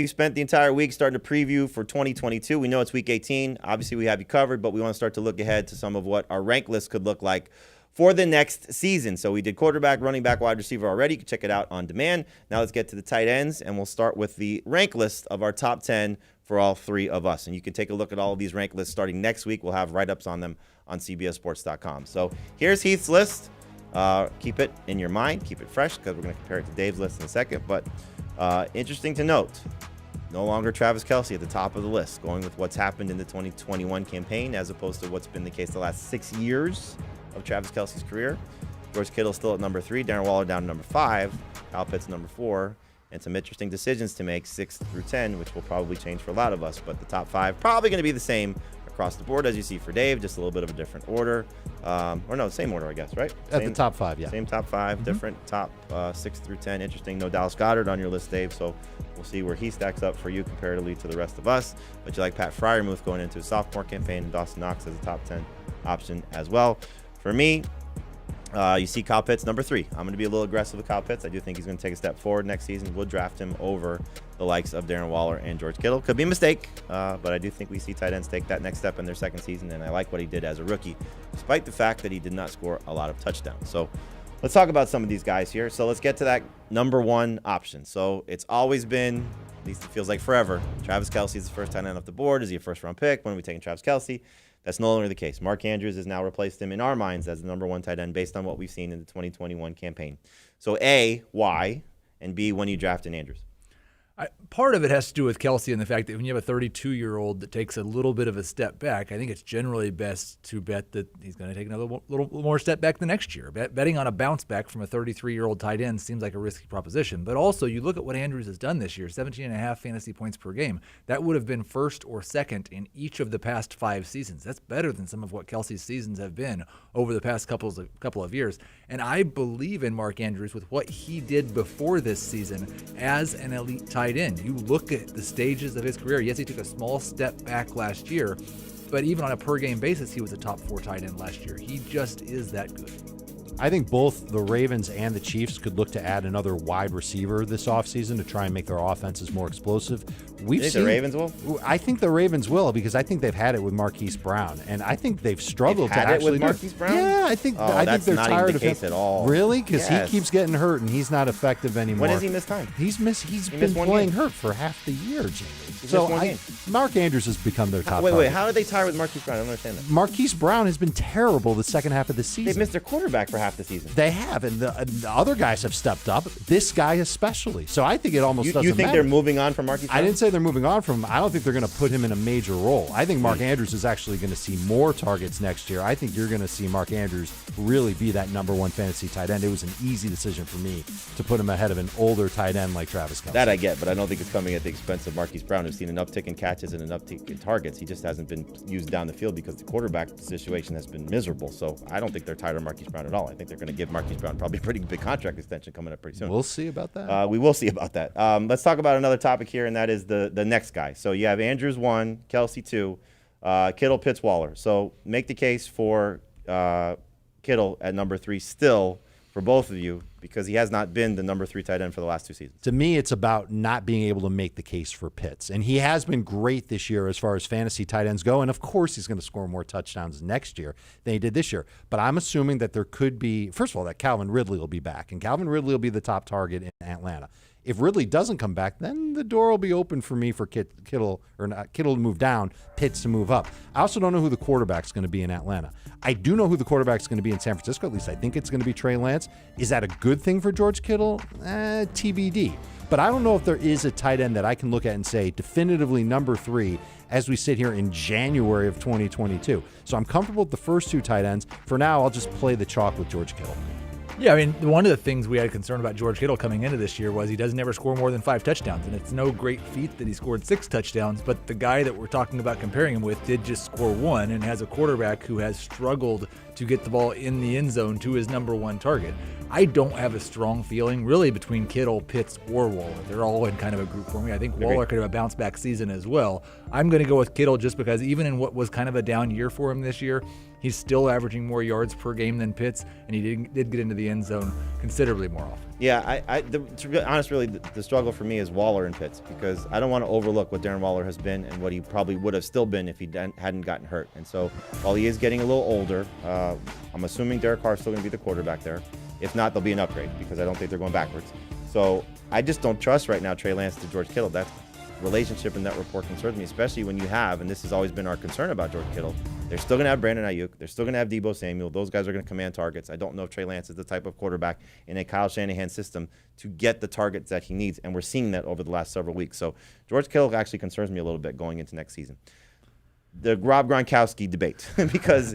We spent the entire week starting to preview for 2022. We know it's week 18. Obviously, we have you covered, but we want to start to look ahead to some of what our rank list could look like for the next season. So we did quarterback, running back, wide receiver already. You can check it out on demand. Now let's get to the tight ends, and we'll start with the rank list of our top 10 for all three of us. And you can take a look at all of these rank lists starting next week. We'll have write-ups on them on CBSSports.com. So here's Heath's list. Keep it in your mind. Keep it fresh because we're going to compare it to Dave's list in a second. But interesting to note, no longer Travis KELCE at the top of the list, going with what's happened in the 2021 campaign as opposed to what's been the case the last 6 years of Travis KELCE's career. George Kittle still at number 3, Darren Waller down to number 5, Kyle Pitts number 4, and some interesting decisions to make 6 through 10, which will probably change for a lot of us, but the top 5 probably going to be the same across the board as you see for Dave, just a little bit of a different order. Or no, same order, I guess, right? At the top 5, yeah. Same top 5, different top 6 through 10. Interesting. No Dallas Goedert on your list, Dave, so we'll see where he stacks up for you comparatively to the rest of us. But you like Pat Fryermuth going into his sophomore campaign, and Dawson Knox as a top 10 option as well. For me, you see Kyle Pitts, number 3. I'm going to be a little aggressive with Kyle Pitts. I do think he's going to take a step forward next season. We'll draft him over the likes of Darren Waller and George Kittle. Could be a mistake, but I do think we see tight ends take that next step in their second season, and I like what he did as a rookie, despite the fact that he did not score a lot of touchdowns. So let's talk about some of these guys here. So let's get to that number 1 option. So it's always been, at least it feels like forever, Travis KELCE is the first tight end off the board. Is he a first-round pick? When are we taking Travis KELCE? That's no longer the case. Mark Andrews has now replaced him in our minds as the number 1 tight end based on what we've seen in the 2021 campaign. So A, why? And B, when you draft in Andrews? Part of it has to do with KELCE and the fact that when you have a 32-year-old that takes a little bit of a step back, I think it's generally best to bet that he's going to take another little more step back the next year. Betting on a bounce back from a 33-year-old tight end seems like a risky proposition. But also, you look at what Andrews has done this year, 17.5 fantasy points per game. That would have been first or second in each of the past 5 seasons. That's better than some of what KELCE's seasons have been over the past couple of years. And I believe in Mark Andrews with what he did before this season as an elite tight end. You look at the stages of his career. Yes, he took a small step back last year, but even on a per-game basis, he was a top 4 tight end last year. He just is that good. I think both the Ravens and the Chiefs could look to add another wide receiver this offseason to try and make their offenses more explosive. You think the Ravens will? I think the Ravens will because I think they've had it with Marquis Brown, and I think they've struggled to actually it with Marquis Brown? Yeah, I think they're not tired even of the case him at all. Really? Because he keeps getting hurt and he's not effective anymore. When has he missed time? He's been playing hurt for half the year, Jamie. Mark Andrews has become their top. Wait, how did they tire with Marquis Brown? I don't understand that. Marquis Brown has been terrible the second half of the season. They've missed their quarterback for half the season. They have, and the other guys have stepped up. This guy especially. So I think it almost doesn't matter. You think they're moving on from Marquis Brown? I didn't say they're moving on from him. I don't think they're going to put him in a major role. I think Mark Andrews is actually going to see more targets next year. I think you're going to see Mark Andrews really be that number 1 fantasy tight end. It was an easy decision for me to put him ahead of an older tight end like Travis KELCE. That I get, but I don't think it's coming at the expense of Marquis Brown, who's seen an uptick in catches and an uptick in targets. He just hasn't been used down the field because the quarterback situation has been miserable. So I don't think they're tired of Marquis Brown at all. I think they're going to give Marquis Brown probably a pretty big contract extension coming up pretty soon. We'll see about that. We will see about that. Let's talk about another topic here, and that is the next guy. So you have Andrews 1, KELCE 2, Kittle, Pitts, Waller. So make the case for Kittle at number 3 still for both of you because he has not been the number 3 tight end for the last 2 seasons. To me, it's about not being able to make the case for Pitts. And he has been great this year as far as fantasy tight ends go. And, of course, he's going to score more touchdowns next year than he did this year. But I'm assuming that there could be, first of all, that Calvin Ridley will be back. And Calvin Ridley will be the top target in Atlanta. If Ridley doesn't come back, then the door will be open for me for Kittle to move down, Pitts to move up. I also don't know who the quarterback's going to be in Atlanta. I do know who the quarterback's going to be in San Francisco. At least I think it's going to be Trey Lance. Is that a good thing for George Kittle? TBD. But I don't know if there is a tight end that I can look at and say definitively number 3 as we sit here in January of 2022. So I'm comfortable with the first 2 tight ends. For now, I'll just play the chalk with George Kittle. Yeah, I mean, one of the things we had concern about George Kittle coming into this year was he doesn't ever score more than 5 touchdowns. And it's no great feat that he scored 6 touchdowns, but the guy that we're talking about comparing him with did just score 1 and has a quarterback who has struggled to get the ball in the end zone to his number 1 target. I don't have a strong feeling really between Kittle, Pitts, or Waller. They're all in kind of a group for me. I think Waller could have a bounce back season as well. I'm going to go with Kittle just because even in what was kind of a down year for him this year, he's still averaging more yards per game than Pitts, and he did get into the end zone considerably more often. Yeah, to be honest, really, the struggle for me is Waller and Pitts, because I don't want to overlook what Darren Waller has been and what he probably would have still been if he hadn't gotten hurt. And so while he is getting a little older, I'm assuming Derek Carr's still going to be the quarterback there. If not, there'll be an upgrade because I don't think they're going backwards. So I just don't trust right now Trey Lance to George Kittle. That relationship and that rapport concerns me, especially when you have, and this has always been our concern about George Kittle, they're still going to have Brandon Ayuk. They're still going to have Deebo Samuel. Those guys are going to command targets. I don't know if Trey Lance is the type of quarterback in a Kyle Shanahan system to get the targets that he needs, and we're seeing that over the last several weeks. So George Kittle actually concerns me a little bit going into next season. The Rob Gronkowski debate, because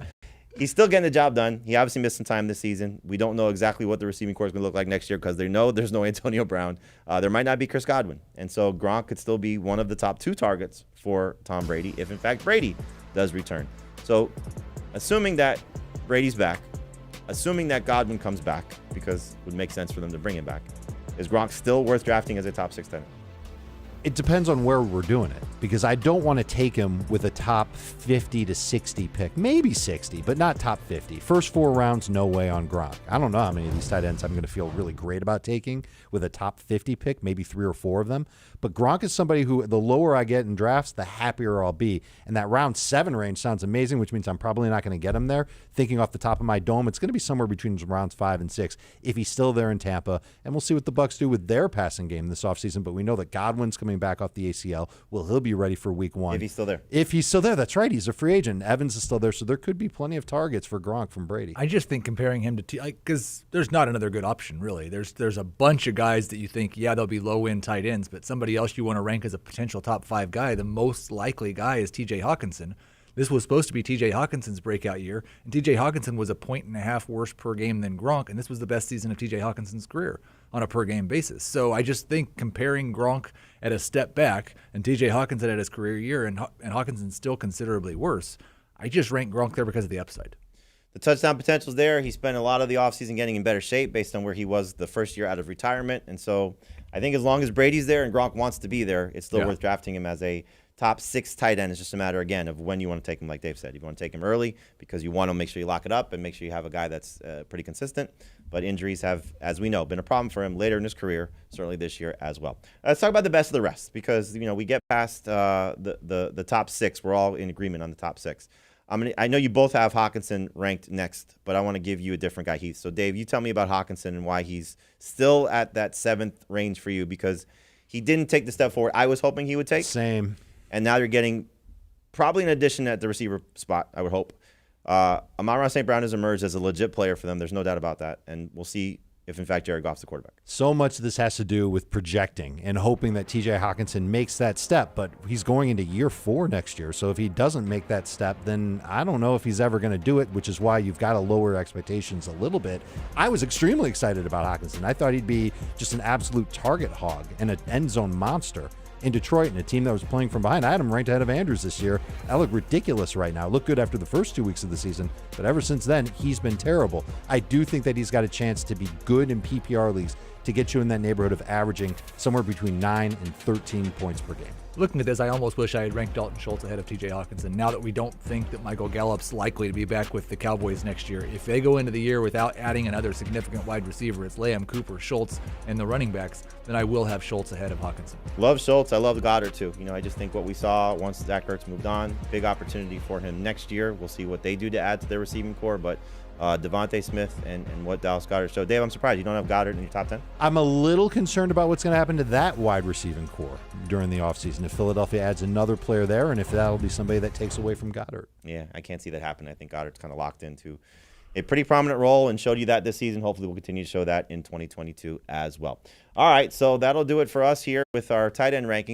he's still getting the job done. He obviously missed some time this season. We don't know exactly what the receiving corps is going to look like next year because they know there's no Antonio Brown. There might not be Chris Godwin. And so Gronk could still be one of the top 2 targets for Tom Brady if, in fact, Brady does return. So assuming that Brady's back, assuming that Godwin comes back, because it would make sense for them to bring him back, is Gronk still worth drafting as a top 6 tight end? It depends on where we're doing it, because I don't want to take him with a top 50 to 60 pick, maybe 60, but not top 50. First 4 rounds, no way on Gronk. I don't know how many of these tight ends I'm going to feel really great about taking with a top 50 pick, maybe 3 or 4 of them. But Gronk is somebody who, the lower I get in drafts, the happier I'll be. And that round 7 range sounds amazing, which means I'm probably not going to get him there. Thinking off the top of my dome, it's going to be somewhere between rounds 5 and 6 if he's still there in Tampa. And we'll see what the Bucs do with their passing game this offseason. But we know that Godwin's coming back off the ACL. Well, he'll be ready for week 1. If he's still there. If he's still there, that's right. He's a free agent. Evans is still there, so there could be plenty of targets for Gronk from Brady. I just think comparing him to because there's not another good option, really. There's a bunch of guys that you think, yeah, they'll be low-end tight ends, but somebody else you want to rank as a potential top 5 guy, the most likely guy is T.J. Hawkinson. This was supposed to be T.J. Hawkinson's breakout year, and T.J. Hawkinson was 1.5 points worse per game than Gronk, and this was the best season of T.J. Hawkinson's career on a per-game basis. So I just think comparing Gronk at a step back and T.J. Hawkinson at his career year and Hawkinson's still considerably worse, I just rank Gronk there because of the upside. The touchdown potential's there. He spent a lot of the offseason getting in better shape based on where he was the first year out of retirement. And so I think as long as Brady's there and Gronk wants to be there, it's still worth drafting him as a top 6 tight end. It's just a matter, again, of when you want to take him, like Dave said. If you want to take him early because you want to make sure you lock it up and make sure you have a guy that's pretty consistent. But injuries have, as we know, been a problem for him later in his career, certainly this year as well. Let's talk about the best of the rest because, we get past the top 6. We're all in agreement on the top 6. I know you both have Hawkinson ranked next, but I want to give you a different guy, Heath. So, Dave, you tell me about Hawkinson and why he's still at that 7th range for you because he didn't take the step forward I was hoping he would take. Same. And now you're getting probably an addition at the receiver spot, I would hope. Amon-Ra St. Brown has emerged as a legit player for them. There's no doubt about that. And we'll see if, in fact, Jared Goff's the quarterback. So much of this has to do with projecting and hoping that T.J. Hawkinson makes that step, but he's going into year 4 next year. So if he doesn't make that step, then I don't know if he's ever going to do it, which is why you've got to lower expectations a little bit. I was extremely excited about Hawkinson. I thought he'd be just an absolute target hog and an end zone monster in Detroit and a team that was playing from behind. I had him ranked ahead of Andrews this year. That looked ridiculous right now. Looked good after the first 2 weeks of the season, but ever since then, he's been terrible. I do think that he's got a chance to be good in PPR leagues to get you in that neighborhood of averaging somewhere between 9 and 13 points per game. Looking at this, I almost wish I had ranked Dalton Schultz ahead of T.J. Hawkinson. Now that we don't think that Michael Gallup's likely to be back with the Cowboys next year, if they go into the year without adding another significant wide receiver, it's Lamb, Cooper, Schultz, and the running backs, then I will have Schultz ahead of Hawkinson. Love Schultz. I love Goddard, too. I just think what we saw once Zach Ertz moved on, big opportunity for him next year. We'll see what they do to add to their receiving core, but Devontae Smith and what Dallas Goedert showed. Dave, I'm surprised you don't have Goddard in your top 10. I'm a little concerned about what's going to happen to that wide receiving core during the offseason if Philadelphia adds another player there and if that'll be somebody that takes away from Goddard. Yeah, I can't see that happen. I think Goddard's kind of locked into a pretty prominent role and showed you that this season. Hopefully we'll continue to show that in 2022 as well. All right, so that'll do it for us here with our tight end rankings.